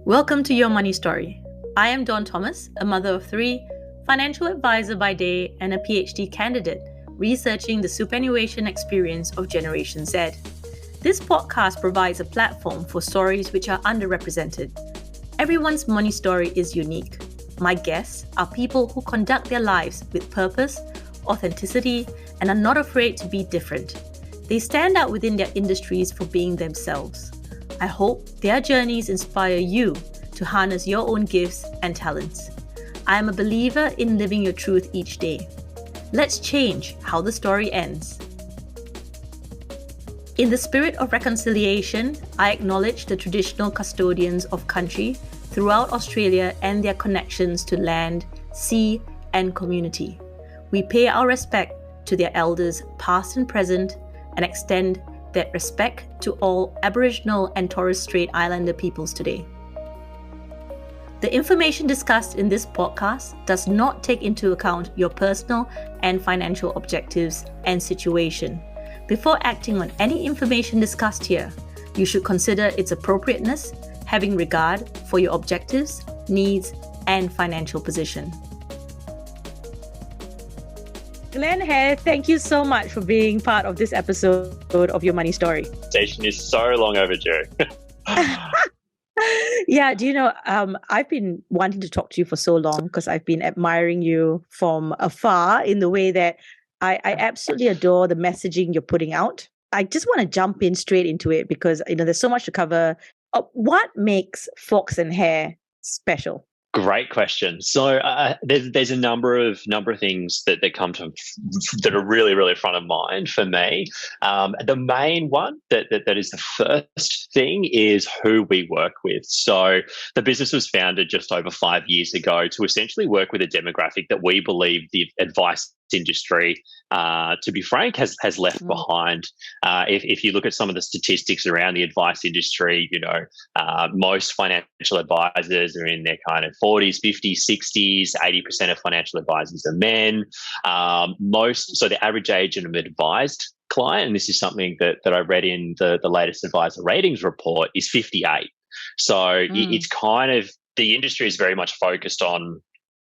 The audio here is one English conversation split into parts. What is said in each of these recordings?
Welcome to Your Money Story. I am Dawn Thomas, a mother of three, financial advisor by day, and a PhD candidate researching the superannuation experience of Generation Z. This podcast provides a platform for stories which are underrepresented. Everyone's money story is unique. My guests are people who conduct their lives with purpose, authenticity, and are not afraid to be different. They stand out within their industries for being themselves. I hope their journeys inspire you to harness your own gifts and talents. I am a believer in living your truth each day. Let's change how the story ends. In the spirit of reconciliation, I acknowledge the traditional custodians of country throughout Australia and their connections to land, sea, and community. We pay our respect to their elders, past and present, and extend that respect to all Aboriginal and Torres Strait Islander peoples today. The information discussed in this podcast does not take into account your personal and financial objectives and situation. Before acting on any information discussed here, you should consider its appropriateness, having regard for your objectives, needs, and financial position. Glen Hare, thank you so much for being part of this episode of Your Money Story. Station is so long overdue. Yeah, do you know, I've been wanting to talk to you for so long because I've been admiring you from afar in the way that I absolutely adore the messaging you're putting out. I just want to jump in straight into it because, there's so much to cover. What makes Fox Hare special? Great question. So there's a number of things that come to that are really, really front of mind for me. The main one that is the first thing is who we work with. So the business was founded just over 5 years ago to essentially work with a demographic that we believe the advice industry, to be frank, has left behind. If you look at some of the statistics around the advice industry, most financial advisors are in their kind of 40s, 50s, 60s. 80% of financial advisors are men. So the average age of an advised client, and this is something that I read in the latest advisor ratings report, is 58. So it's kind of, the industry is very much focused on,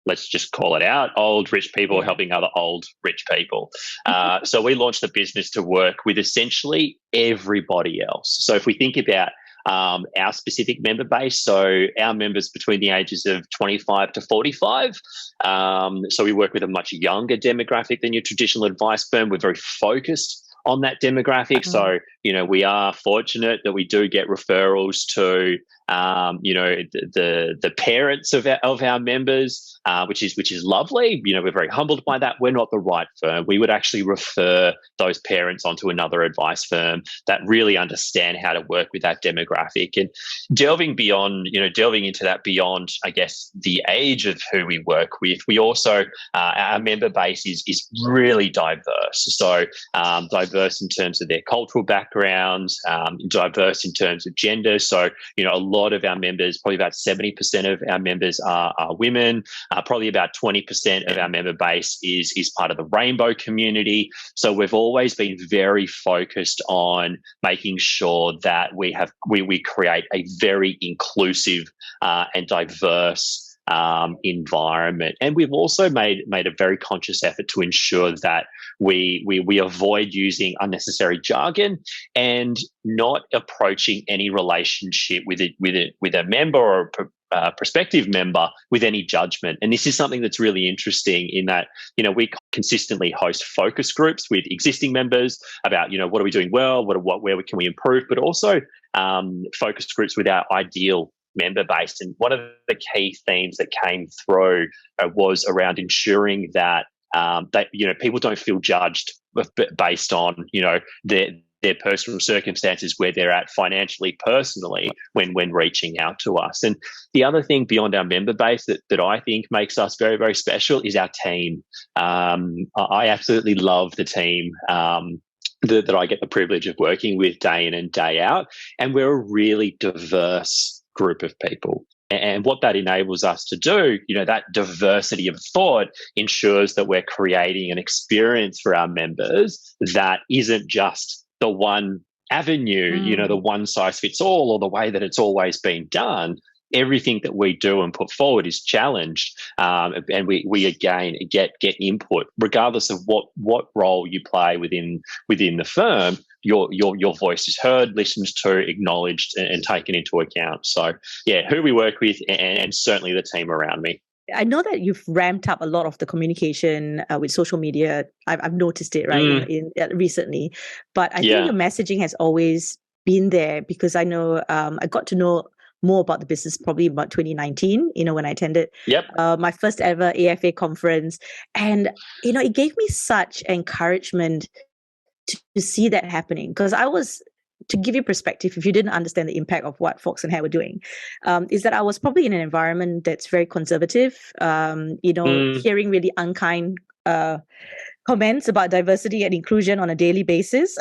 let's just call it out, old rich people helping other old rich people. So we launched the business to work with essentially everybody else. So if we think about our specific member base, so our members between the ages of 25 to 45. So we work with a much younger demographic than your traditional advice firm. We're very focused on that demographic. So, we are fortunate that we do get referrals to, the parents of our members, which is lovely. We're very humbled by that. We're not the right firm. We would actually refer those parents onto another advice firm that really understand how to work with that demographic. And delving into that beyond, I guess, the age of who we work with, we also, our member base is really diverse. So diverse in terms of their cultural backgrounds, diverse in terms of gender. So, a lot of our members, probably about 70% of our members are women. Probably about 20% of our member base is part of the rainbow community. So we've always been very focused on making sure that we create a very inclusive and diverse environment. And we've also made a very conscious effort to ensure that we avoid using unnecessary jargon and not approaching any relationship with a member or a prospective member with any judgment. And this is something that's really interesting in that, we consistently host focus groups with existing members about, what are we doing well, where can we improve, but also focus groups with our ideal member base. And one of the key themes that came through was around ensuring that people don't feel judged based on their personal circumstances, where they're at financially, personally, when reaching out to us. And the other thing beyond our member base that I think makes us very, very special is our team. I absolutely love the team that I get the privilege of working with day in and day out. And we're a really diverse group of people. And what that enables us to do, that diversity of thought ensures that we're creating an experience for our members that isn't just the one avenue, the one size fits all, or the way that it's always been done. everything that we do and put forward is challenged, and we again get input, regardless of what role you play within the firm. Your voice is heard, listened to, acknowledged, and taken into account. So yeah, who we work with, and certainly the team around me. I know that you've ramped up a lot of the communication with social media. I've noticed it, right, recently. But I think your messaging has always been there, because I know I got to know more about the business probably about 2019, when I attended my first ever AFA conference. And, it gave me such encouragement to see that happening, because to give you perspective, if you didn't understand the impact of what Fox and Hare were doing, is that I was probably in an environment that's very conservative, hearing really unkind comments about diversity and inclusion on a daily basis.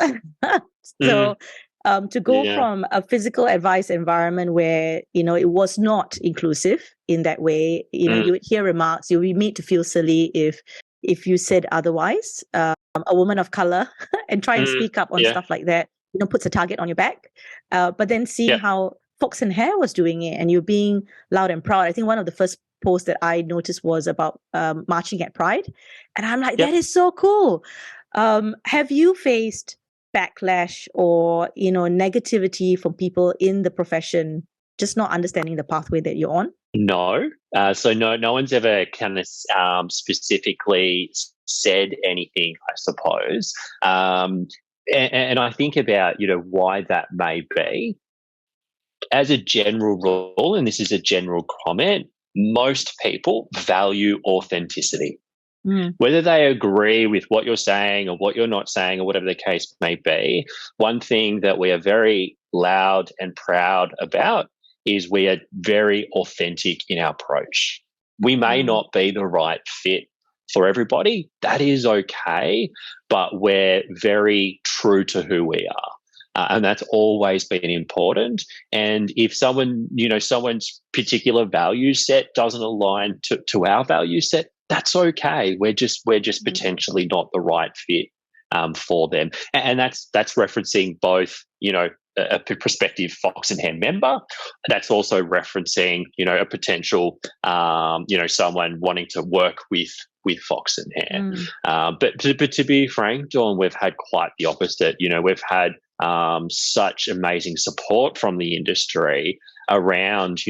So to go from a physical advice environment where, it was not inclusive in that way, you would hear remarks, you would be made to feel silly if you said otherwise, a woman of color, and try and speak up on stuff like that, puts a target on your back. But then seeing how Fox and Hare was doing it, and you being loud and proud. I think one of the first posts that I noticed was about marching at Pride. And I'm like, that is so cool. Have you faced backlash or, negativity from people in the profession, just not understanding the pathway that you're on? No. So no one's ever kind of specifically said anything, I suppose. And I think about, why that may be. As a general rule, and this is a general comment, most people value authenticity. Whether they agree with what you're saying or what you're not saying or whatever the case may be, one thing that we are very loud and proud about is we are very authentic in our approach. We may not be the right fit for everybody. That is okay, but we're very true to who we are. And that's always been important. And if someone's particular value set doesn't align to our value set, that's okay. We're just potentially not the right fit for them. And that's referencing both, a prospective Fox and Hare member. That's also referencing, a potential, someone wanting to work with Fox and Hare. But to be frank, Dawn, we've had quite the opposite. We've had such amazing support from the industry around,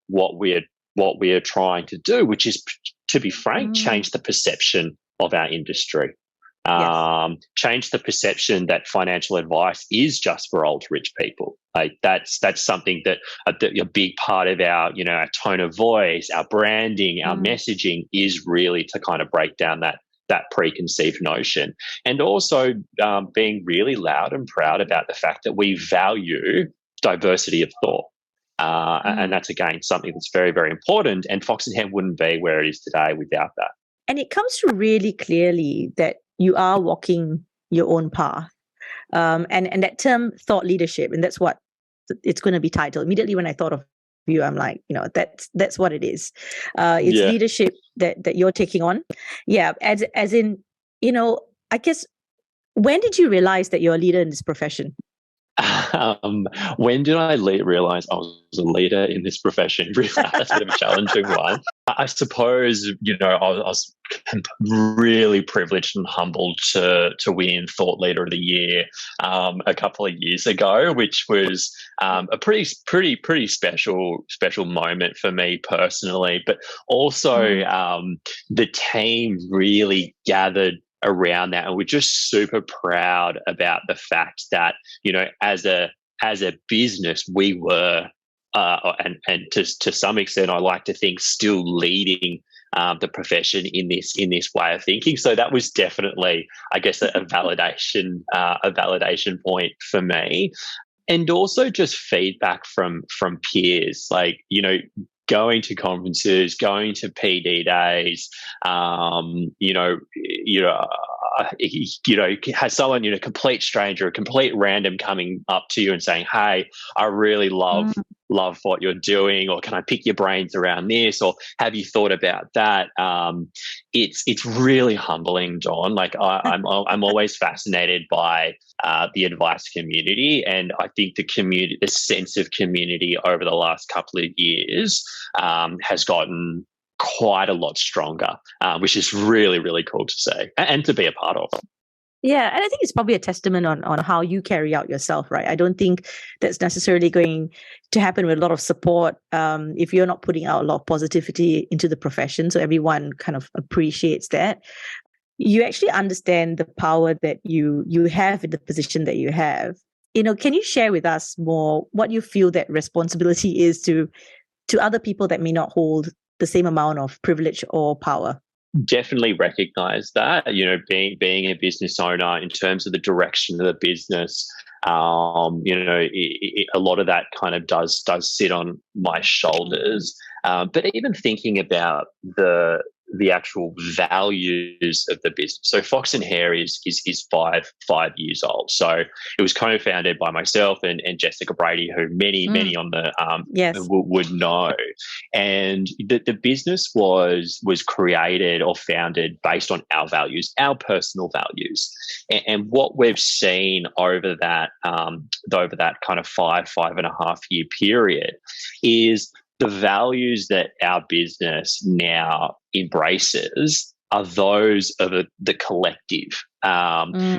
what we are trying to do, which is, to be frank, change the perception of our industry. Change the perception that financial advice is just for old rich people. Like that's something that a big part of our tone of voice, our branding, our messaging is really to kind of break down that preconceived notion, and also being really loud and proud about the fact that we value diversity of thought. And that's, again, something that's very, very important. And Fox and Hare wouldn't be where it is today without that. And it comes through really clearly that you are walking your own path. And that term, thought leadership, and that's what it's going to be titled. Immediately when I thought of you, I'm like, that's what it is. It's leadership that you're taking on. Yeah. As in, I guess, when did you realize that you're a leader in this profession? When did I realize I was a leader in this profession? Really, that's a bit of a challenging one. I suppose, I was really privileged and humbled to win Thought Leader of the Year a couple of years ago, which was a pretty special moment for me personally. But also, the team really gathered around that, and we're just super proud about the fact that as a business we were and to some extent, I like to think, still leading the profession in this way of thinking. So that was definitely, I guess, a validation point for me, and also just feedback from peers, like going to conferences, going to PD days. has someone, complete stranger, a complete random coming up to you and saying, "Hey, I really love what you're doing," or "Can I pick your brains around this?" or "Have you thought about that?" It's really humbling, Dawn. Like I'm always fascinated by the advice community, and I think the sense of community over the last couple of years has gotten quite a lot stronger, which is really, really cool to see and to be a part of. Yeah, and I think it's probably a testament on how you carry out yourself, right? I don't think that's necessarily going to happen with a lot of support if you're not putting out a lot of positivity into the profession, so everyone kind of appreciates that. You actually understand the power that you have in the position that you have. Can you share with us more what you feel that responsibility is to other people that may not hold the same amount of privilege or power? Definitely recognize that, being a business owner in terms of the direction of the business, a lot of that kind of does sit on my shoulders. But even thinking about the actual values of the business. So Fox Hare is 5 years old. So it was co-founded by myself and Jessica Brady, who many on the yes. would know. And the business was created or founded based on our values, our personal values. And what we've seen over that kind of 5.5 year period is the values that our business now embraces are those of the collective,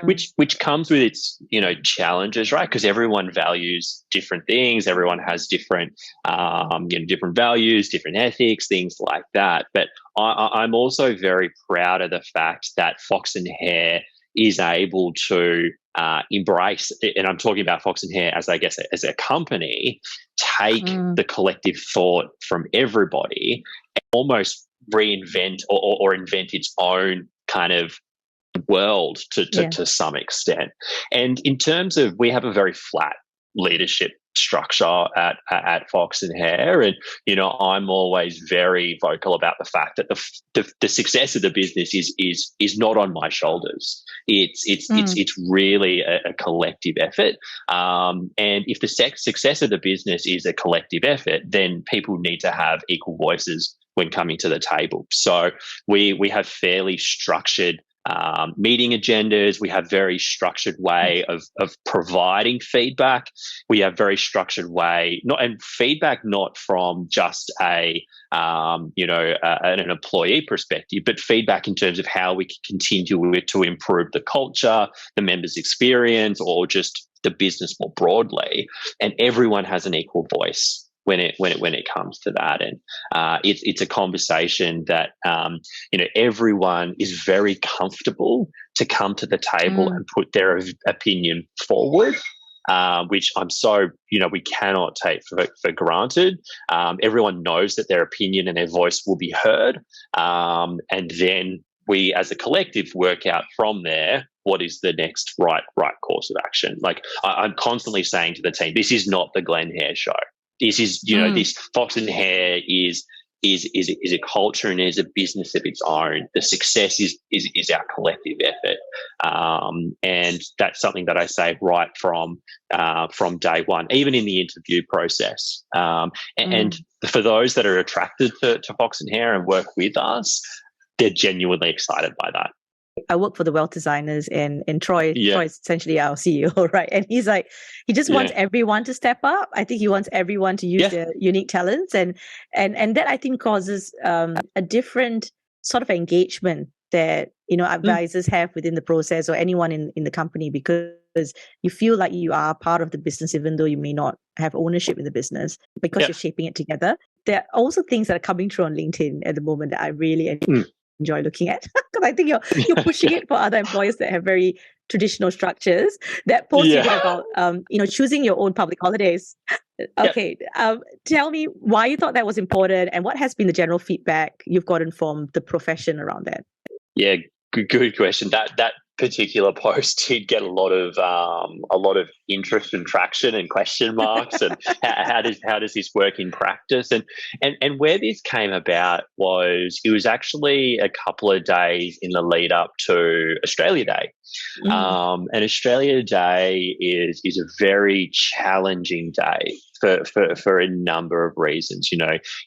which comes with its challenges, right? Because everyone values different things, everyone has different different values, different ethics, things like that. But I'm also very proud of the fact that Fox Hare is able to embrace, and I'm talking about Fox Hare as a company, take the collective thought from everybody and almost reinvent or invent its own kind of world to some extent. And in terms of, we have a very flat leadership structure at Fox Hare, and I'm always very vocal about the fact that the success of the business is not on my shoulders. It's really a collective effort, and if the success of the business is a collective effort, then people need to have equal voices when coming to the table. So we have fairly structured meeting agendas. We have very structured way of providing feedback. We have very structured way, feedback not from just an employee perspective, but feedback in terms of how we can continue to improve the culture, the members' experience, or just the business more broadly. And everyone has an equal voice when it comes to that. And it's a conversation that everyone is very comfortable to come to the table and put their opinion forward, which I'm so we cannot take for granted. Everyone knows that their opinion and their voice will be heard, and then we as a collective work out from there what is the next right course of action. Like I'm constantly saying to the team, this is not the Glen Hare show. This is, this Fox Hare is a culture and is a business of its own. The success is our collective effort, and that's something that I say right from day one, even in the interview process. And for those that are attracted to Fox Hare and work with us, they're genuinely excited by that. I work for the wealth designers, and Troy is essentially our CEO, right? And he's like, he just wants everyone to step up. I think he wants everyone to use their unique talents, and that I think causes a different sort of engagement that advisors have within the process, or anyone in the company, because you feel like you are part of the business, even though you may not have ownership in the business, because you're shaping it together. There are also things that are coming through on LinkedIn at the moment that I really enjoy looking at, because I think you're pushing it for other employers that have very traditional structures. That post you did about choosing your own public holidays. Okay, tell me why you thought that was important, and what has been the general feedback you've gotten from the profession around that? Yeah, good question. That particular post did get a lot of interest and traction and question marks and how does this work in practice? And where this came about was it was actually a couple of days in the lead up to Australia Day. And Australia Day is a very challenging day for a number of reasons,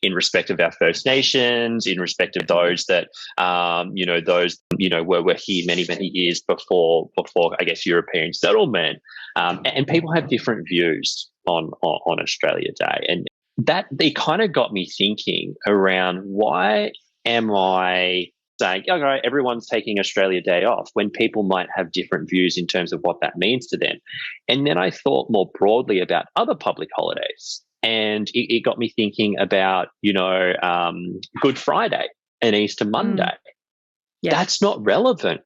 in respect of our First Nations, in respect of those that, were here many, many years before, I guess, European settlement. And people have different views on Australia Day. And that it kind of got me thinking around, why am I saying, okay, everyone's taking Australia Day off when people might have different views in terms of what that means to them? And then I thought more broadly about other public holidays. And it got me thinking about, Good Friday and Easter Monday. Yeah. That's not relevant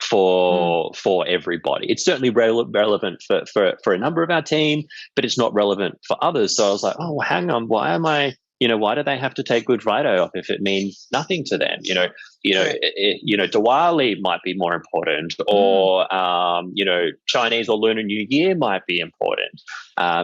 for everybody. It's certainly relevant for a number of our team, but it's not relevant for others. So I was like, oh, well, hang on, why do they have to take Good Friday off if it means nothing to them? Diwali might be more important, or Chinese or Lunar New Year might be important.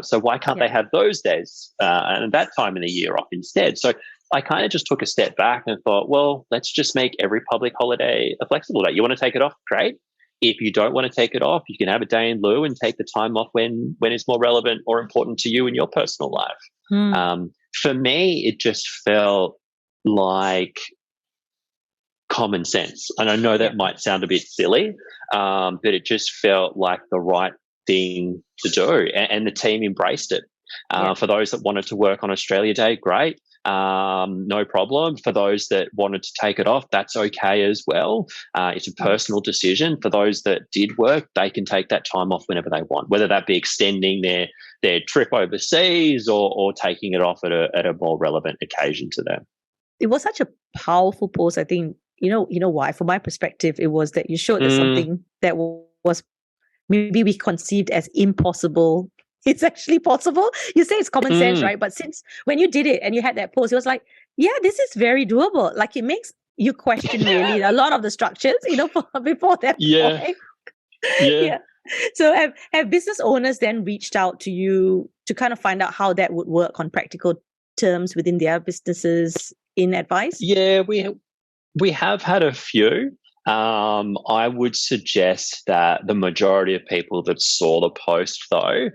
So why can't they have those days and that time in the year off instead? So I kind of just took a step back and thought, well, let's just make every public holiday a flexible day. You want to take it off? Great. If you don't want to take it off, you can have a day in lieu and take the time off when it's more relevant or important to you in your personal life. For me, it just felt like common sense. And I know that might sound a bit silly, but it just felt like the right thing to do. And the team embraced it. For those that wanted to work on Australia Day, great. No problem. For those that wanted to take it off, that's okay as well. It's a personal decision. For those that did work, they can take that time off whenever they want, whether that be extending their trip overseas or taking it off at a more relevant occasion to them. It was such a powerful post. I think, you know why? From my perspective, it was that you showed that something that was maybe we conceived as impossible, it's actually possible. You say it's common sense, right? But since when you did it and you had that post, it was like, yeah, this is very doable. Like, it makes you question really a lot of the structures, before that point. Yeah. So have business owners then reached out to you to kind of find out how that would work on practical terms within their businesses in advice? Yeah, we have had a few. I would suggest that the majority of people that saw the post, though,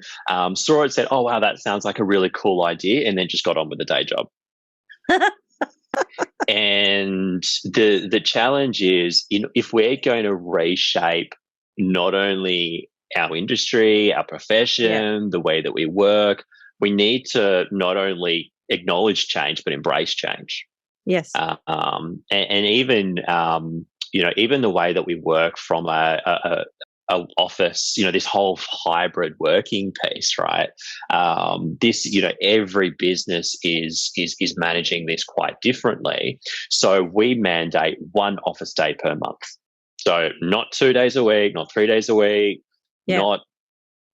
saw it, said, oh, wow, that sounds like a really cool idea, and then just got on with the day job. And the challenge is, if we're going to reshape not only our industry, our profession, the way that we work, we need to not only acknowledge change, but embrace change. Yes. And even even the way that we work from a office, this whole hybrid working piece, right? Every business is managing this quite differently. So we mandate one office day per month. So not 2 days a week, not 3 days a week, not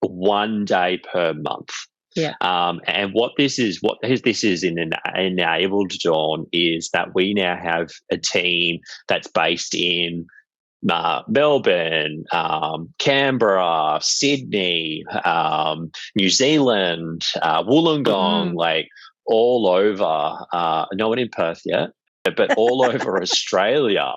1 day per month. Yeah. And what this is enabled, Dawn, is that we now have a team that's based in Melbourne, Canberra, Sydney, New Zealand, Wollongong, like all over. No one in Perth yet, but all over Australia,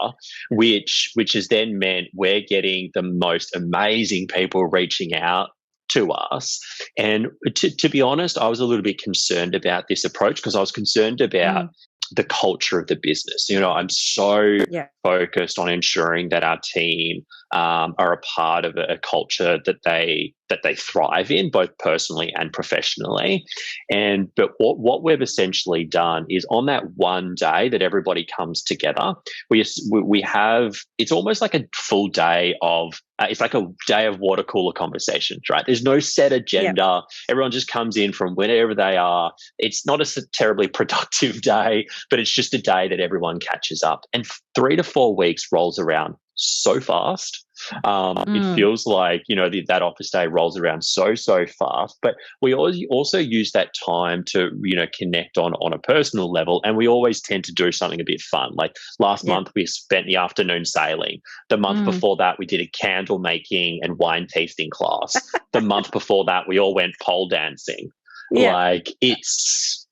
which has then meant we're getting the most amazing people reaching out to us. And to be honest, I was a little bit concerned about this approach because I was concerned about the culture of the business. I'm so focused on ensuring that our team are a part of a culture that they thrive in, both personally and professionally. But what we've essentially done is on that one day that everybody comes together, we have, it's almost like a full day of it's like a day of water cooler conversations, right? There's no set agenda. Everyone just comes in from wherever they are. It's not a terribly productive day, but it's just a day that everyone catches up. And 3 to 4 weeks rolls around so fast. It feels like, that office day rolls around so fast, but we also use that time to, connect on a personal level. And we always tend to do something a bit fun. Like last month, we spent the afternoon sailing. The month before that, we did a candle making and wine tasting class. The month before that, we all went pole dancing. Like it's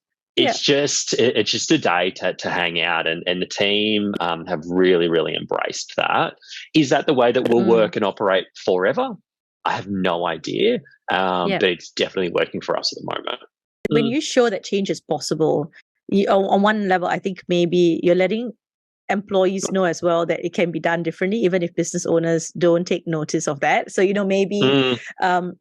just a day to hang out, and the team have really, really embraced that. Is that the way that we'll work and operate forever? I have no idea, but it's definitely working for us at the moment. When you show that change is possible, on one level, I think maybe you're letting employees know as well that it can be done differently, even if business owners don't take notice of that. So, maybe,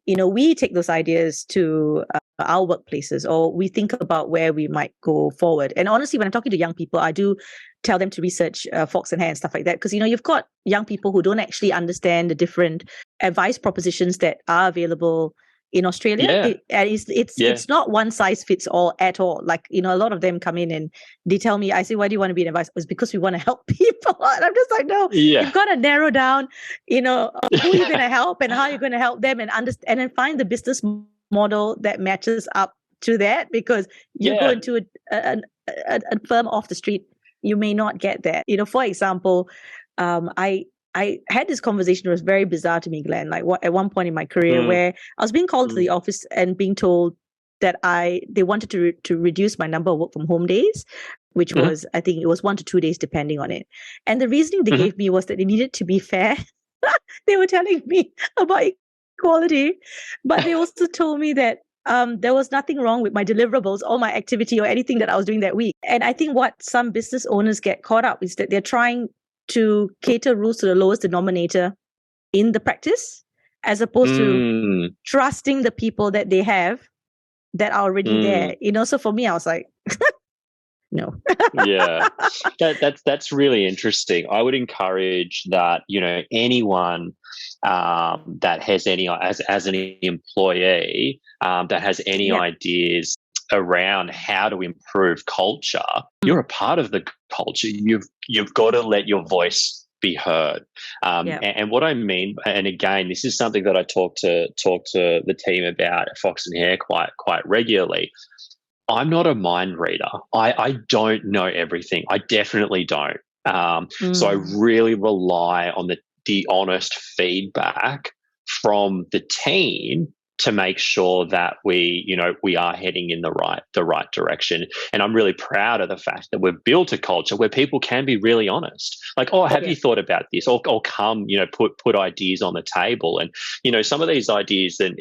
we take those ideas to our workplaces, or we think about where we might go forward. And honestly, when I'm talking to young people, I do tell them to research Fox Hare and stuff like that, because, you've got young people who don't actually understand the different advice propositions that are available in Australia. It's not one size fits all at all. Like, a lot of them come in and they tell me, I say, why do you want to be an advisor? It's because we want to help people. And I'm just like, no, you've got to narrow down, who you're going to help and how you're going to help them, and understand and find the business model that matches up to that. Because you go into a firm off the street, you may not get that. For example, I had this conversation that was very bizarre to me, Glenn, like at one point in my career where I was being called to the office and being told that they wanted to reduce my number of work from home days, which was, I think it was 1 to 2 days depending on it. And the reasoning they gave me was that they needed to be fair. They were telling me about equality, but they also told me that there was nothing wrong with my deliverables or my activity or anything that I was doing that week. And I think what some business owners get caught up is that they're trying to cater rules to the lowest denominator in the practice, as opposed to trusting the people that they have that are already there. So for me, I was like, no. That's really interesting. I would encourage that, anyone that has any, as an employee, that has any ideas around how to improve culture, you're a part of the culture. You've got to let your voice be heard. And what I mean, and again, this is something that I talk to the team about at Fox Hare quite regularly. I'm not a mind reader. I don't know everything. I definitely don't. So I really rely on the honest feedback from the team to make sure that we are heading in the right direction. And I'm really proud of the fact that we've built a culture where people can be really honest. Like, have you thought about this? Or come, put ideas on the table. And, some of these ideas and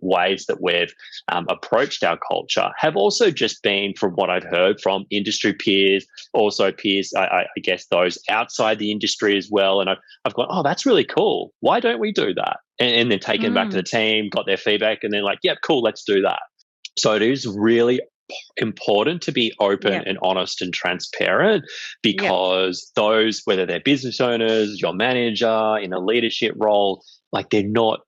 ways that we've approached our culture have also just been, from what I've heard from industry peers, also peers, I guess those outside the industry as well. And I've gone, that's really cool. Why don't we do that? And then taken back to the team, got their feedback, and then like, yep, cool, let's do that. So it is really important to be open and honest and transparent, because those, whether they're business owners, your manager in a leadership role, like they're not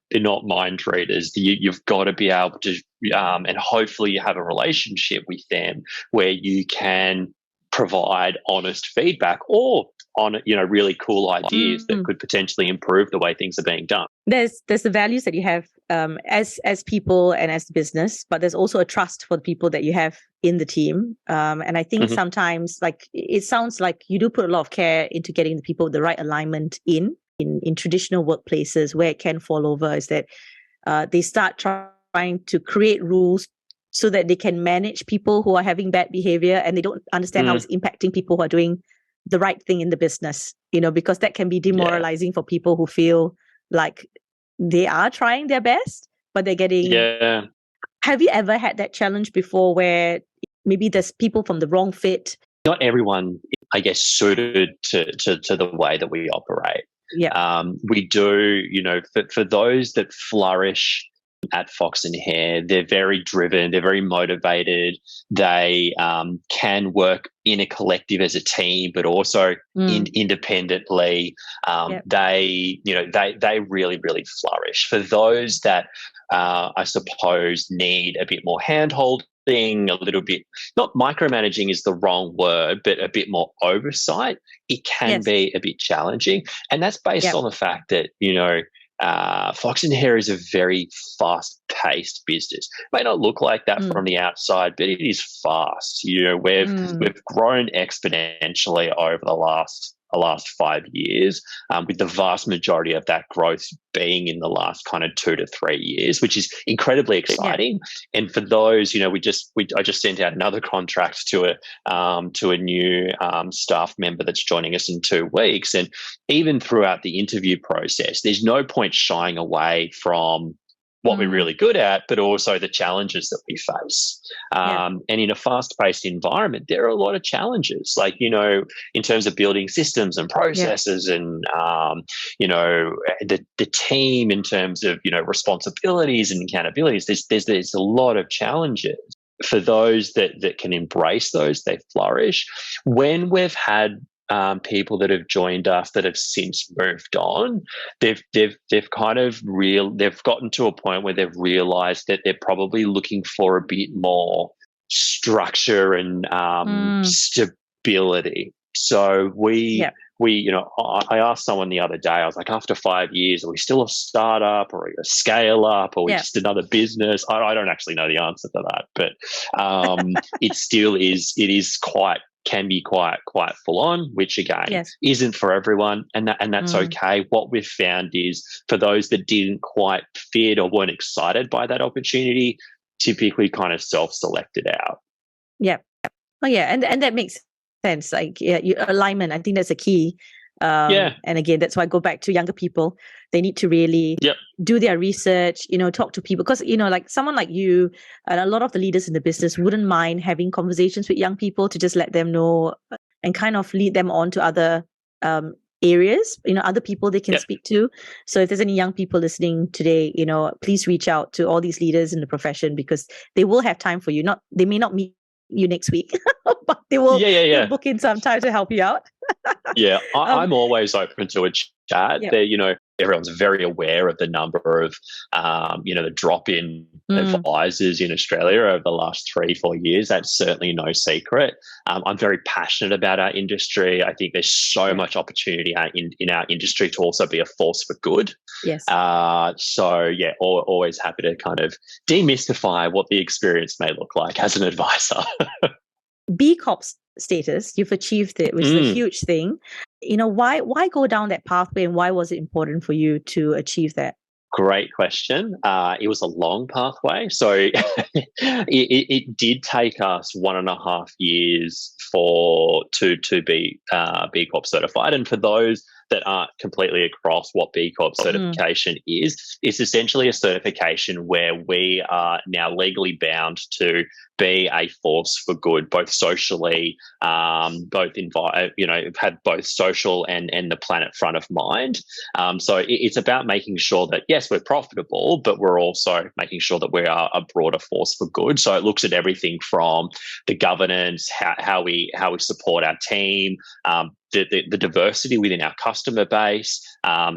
mind readers. You've got to be able to, and hopefully you have a relationship with them where you can provide honest feedback or on really cool ideas that could potentially improve the way things are being done. There's the values that you have as people and as business, but there's also a trust for the people that you have in the team. And I think sometimes, like, it sounds like you do put a lot of care into getting the people with the right alignment in traditional workplaces. Where it can fall over is that they start trying to create rules so that they can manage people who are having bad behavior, and they don't understand how it's impacting people who are doing the right thing in the business, because that can be demoralizing for people who feel like they are trying their best, but they're getting... Have you ever had that challenge before where maybe there's people from the wrong fit? Not everyone, I guess, suited to the way that we operate. We do, for those that flourish at Fox Hare, they're very driven, they're very motivated, they can work in a collective as a team, but also independently. They really, really flourish. For those that I suppose need a bit more hand-holding something a little bit, not micromanaging is the wrong word, but a bit more oversight, it can be a bit challenging. And that's based on the fact that, Fox and Hare is a very fast-paced business. It may not look like that from the outside, but it is fast. We've grown exponentially over the last 5 years, with the vast majority of that growth being in the last kind of 2 to 3 years, which is incredibly exciting. And for those, I just sent out another contract to a new staff member that's joining us in 2 weeks. And even throughout the interview process, there's no point shying away from what we're really good at, but also the challenges that we face. And in a fast-paced environment, there are a lot of challenges, like, in terms of building systems and processes and, the team in terms of, responsibilities and accountabilities. There's a lot of challenges. For those that can embrace those, they flourish. When we've had people that have joined us that have since moved on, they've gotten to a point where they've realized that they're probably looking for a bit more structure and stability. So I asked someone the other day, I was like, after 5 years, are we still a startup, or are we a scale up, or are we just another business? I don't actually know the answer to that, but it still is. Can be quite full on, which again isn't for everyone, and that's okay. What we've found is, for those that didn't quite fit or weren't excited by that opportunity, typically kind of self-selected out. And that makes sense. Like alignment, I think that's a key. And again, that's why I go back to younger people. They need to really do their research, talk to people, because, like someone like you and a lot of the leaders in the business wouldn't mind having conversations with young people to just let them know and kind of lead them on to other areas, other people they can speak to. So if there's any young people listening today, please reach out to all these leaders in the profession, because they will have time for you. They may not meet you next week, but they will book in some time to help you out. I'm always open to a chat. Everyone's very aware of the number of, the drop in advisors in Australia over the last 3-4 years. That's certainly no secret. I'm very passionate about our industry. I think there's so much opportunity in our industry to also be a force for good. Always happy to kind of demystify what the experience may look like as an advisor. B Corp status, you've achieved it, which is a huge thing. Why go down that pathway, and why was it important for you to achieve that? Great question. It was a long pathway. So it did take us 1.5 years to be B Corp certified. And for those that aren't completely across what B Corp certification is, it's essentially a certification where we are now legally bound to be a force for good, both socially, have both social and the planet front of mind. So it's about making sure that, yes, we're profitable, but we're also making sure that we are a broader force for good. So it looks at everything from the governance, how we support our team, the diversity within our customer base, how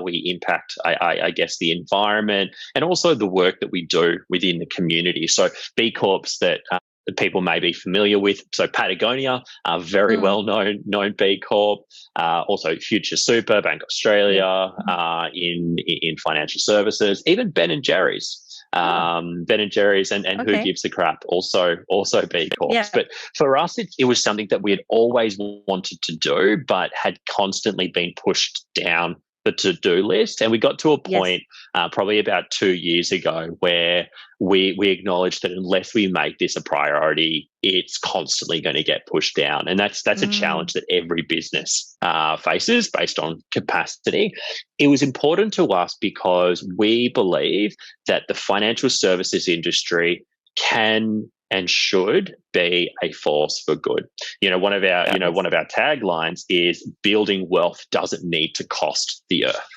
we impact, I guess, the environment, and also the work that we do within the community. So B Corps that people may be familiar with. So Patagonia, very well known B Corp. Also Future Super, Bank Australia, in financial services. Even Ben and Jerry's. Ben and Jerry's and Who Gives a Crap, also B Corps. But for us, it was something that we had always wanted to do, but had constantly been pushed down the to-do list. And we got to a point probably about 2 years ago where we acknowledged that unless we make this a priority, it's constantly going to get pushed down. And that's a challenge that every business faces based on capacity. It was important to us because we believe that the financial services industry can and should be a force for good. One of our taglines is building wealth doesn't need to cost the earth.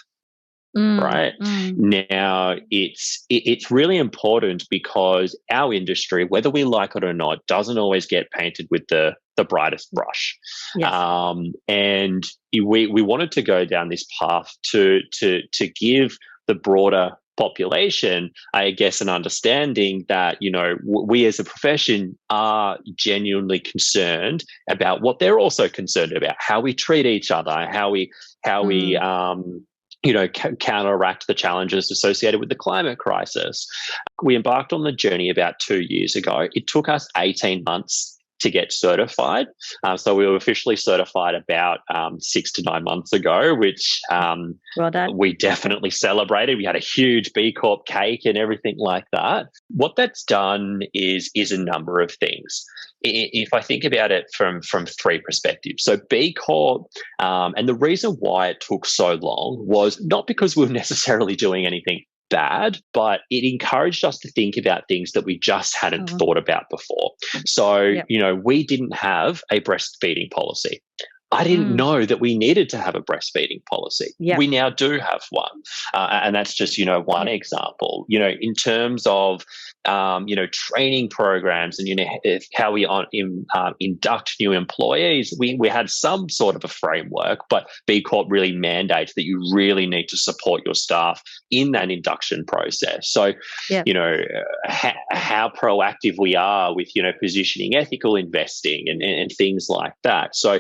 Right. Now, it's really important because our industry, whether we like it or not, doesn't always get painted with the brightest brush. And we wanted to go down this path to give the broader population, I guess, an understanding that, we as a profession are genuinely concerned about what they're also concerned about, how we treat each other, how we counteract the challenges associated with the climate crisis. We embarked on the journey about 2 years ago. It took us 18 months to get certified. So we were officially certified about 6 to 9 months ago, which well done. We definitely celebrated. We had a huge B Corp cake and everything like that. What that's done is a number of things. If I think about it from three perspectives. So B Corp, and the reason why it took so long was not because we were necessarily doing anything bad, but it encouraged us to think about things that we just hadn't thought about before. So, we didn't have a breastfeeding policy. I didn't know that we needed to have a breastfeeding policy. Yep. We now do have one. And that's just, one example. In terms of, training programs and, how we induct new employees, we had some sort of a framework, but B Corp really mandates that you really need to support your staff in that induction process. So, how proactive we are with, positioning ethical investing and things like that. So,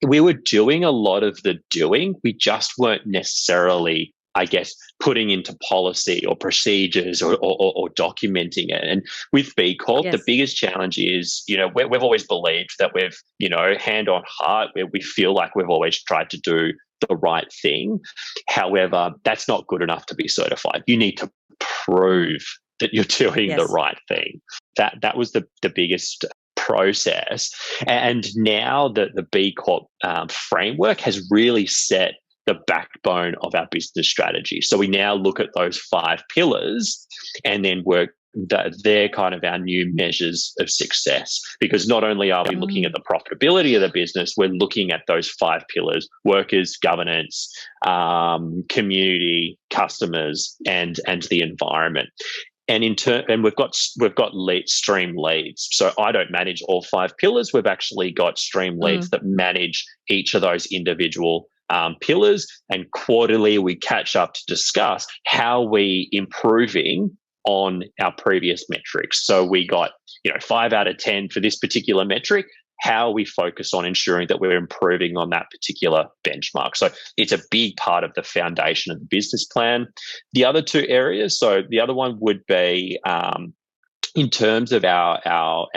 we were doing a lot of the doing. We just weren't necessarily, I guess, putting into policy or procedures or documenting it. And with B Corp, the biggest challenge is, we've always believed that we've, hand on heart, where we feel like we've always tried to do the right thing. However, that's not good enough to be certified. You need to prove that you're doing the right thing. That was the biggest process. And now the B Corp framework has really set the backbone of our business strategy. So we now look at those 5 pillars and then work that they're kind of our new measures of success, because not only are we looking at the profitability of the business, we're looking at those 5 pillars: workers, governance, community, customers, and the environment. And we've got stream leads. So I don't manage all 5 pillars. We've actually got stream leads that manage each of those individual pillars. And quarterly, we catch up to discuss how we improving on our previous metrics. So we got 5 out of 10 for this particular metric. How we focus on ensuring that we're improving on that particular benchmark. So it's a big part of the foundation of the business plan. The other 2 areas, so the other one would be in terms of our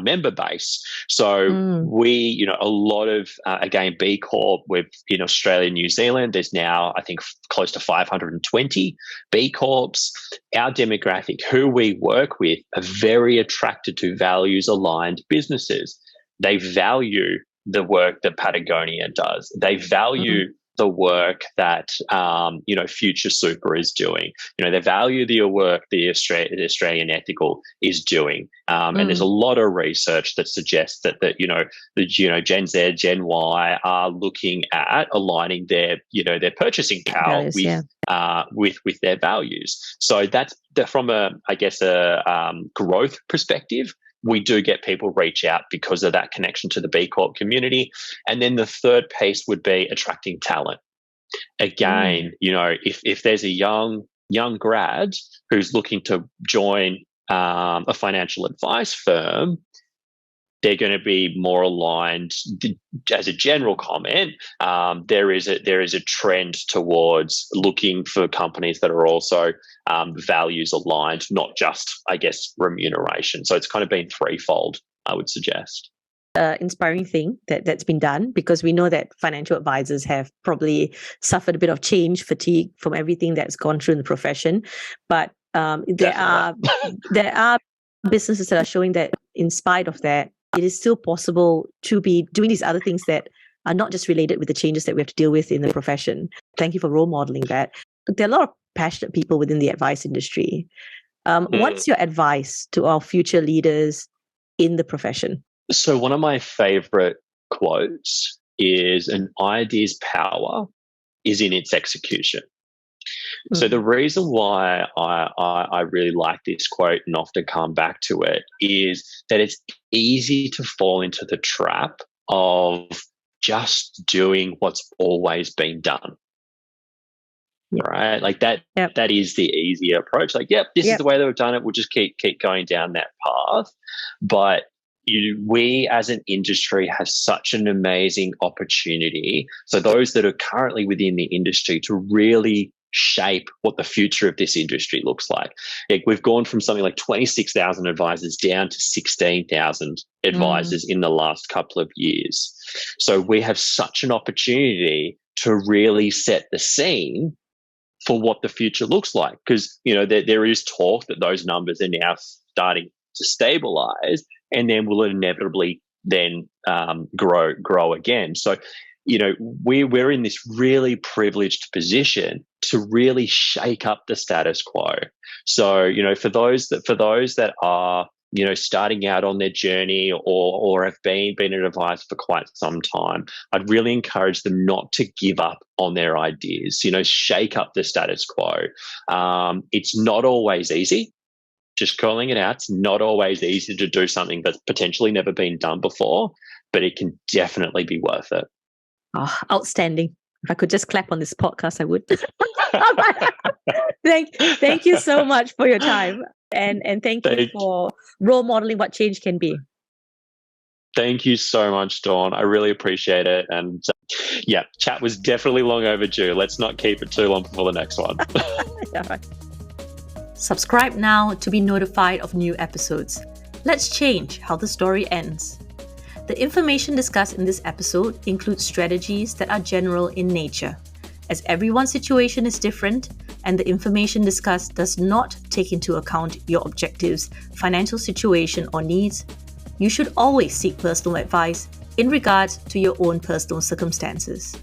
member base. So we, a lot of, again, B Corp, in Australia and New Zealand, there's now, I think, close to 520 B Corps. Our demographic, who we work with, are very attracted to values-aligned businesses. They value the work that Patagonia does. They value the work that Future Super is doing. They value the work the Australian Ethical is doing. And there's a lot of research that suggests that Gen Z, Gen Y are looking at aligning their purchasing power with their values. So that's from a growth perspective. We do get people reach out because of that connection to the B Corp community. And then the third piece would be attracting talent. Again, if there's a young grad who's looking to join a financial advice firm, they're going to be more aligned. As a general comment, there is a trend towards looking for companies that are also values aligned, not just, I guess, remuneration. So it's kind of been threefold, I would suggest. Inspiring thing that's been done, because we know that financial advisors have probably suffered a bit of change fatigue from everything that's gone through in the profession. But there are businesses that are showing that in spite of that, it is still possible to be doing these other things that are not just related with the changes that we have to deal with in the profession. Thank you for role modeling that. There are a lot of passionate people within the advice industry. What's your advice to our future leaders in the profession? So one of my favorite quotes is, an idea's power is in its execution. So the reason why I really like this quote and often come back to it is that it's easy to fall into the trap of just doing what's always been done. right? Like that, Yep. that is the easier approach. Like, yep, this is Yep. the way that we've done it. We'll just keep going down that path. But we as an industry have such an amazing opportunity. So those that are currently within the industry to really shape what the future of this industry looks like. We've gone from something like 26,000 advisors down to 16,000 advisors in the last couple of years. So we have such an opportunity to really set the scene for what the future looks like. Because, there is talk that those numbers are now starting to stabilize and then will inevitably then grow again. So, we're in this really privileged position to really shake up the status quo. So, for those that are, starting out on their journey or have been an advisor for quite some time, I'd really encourage them not to give up on their ideas, shake up the status quo. It's not always easy. Just calling it out, it's not always easy to do something that's potentially never been done before, but it can definitely be worth it. Oh, outstanding. If I could just clap on this podcast, I would. Thank you so much for your time. And thank you for role modeling what change can be. Thank you so much, Dawn. I really appreciate it. And chat was definitely long overdue. Let's not keep it too long before the next one. Yeah, right. Subscribe now to be notified of new episodes. Let's change how the story ends. The information discussed in this episode includes strategies that are general in nature. As everyone's situation is different and the information discussed does not take into account your objectives, financial situation, or needs, you should always seek personal advice in regards to your own personal circumstances.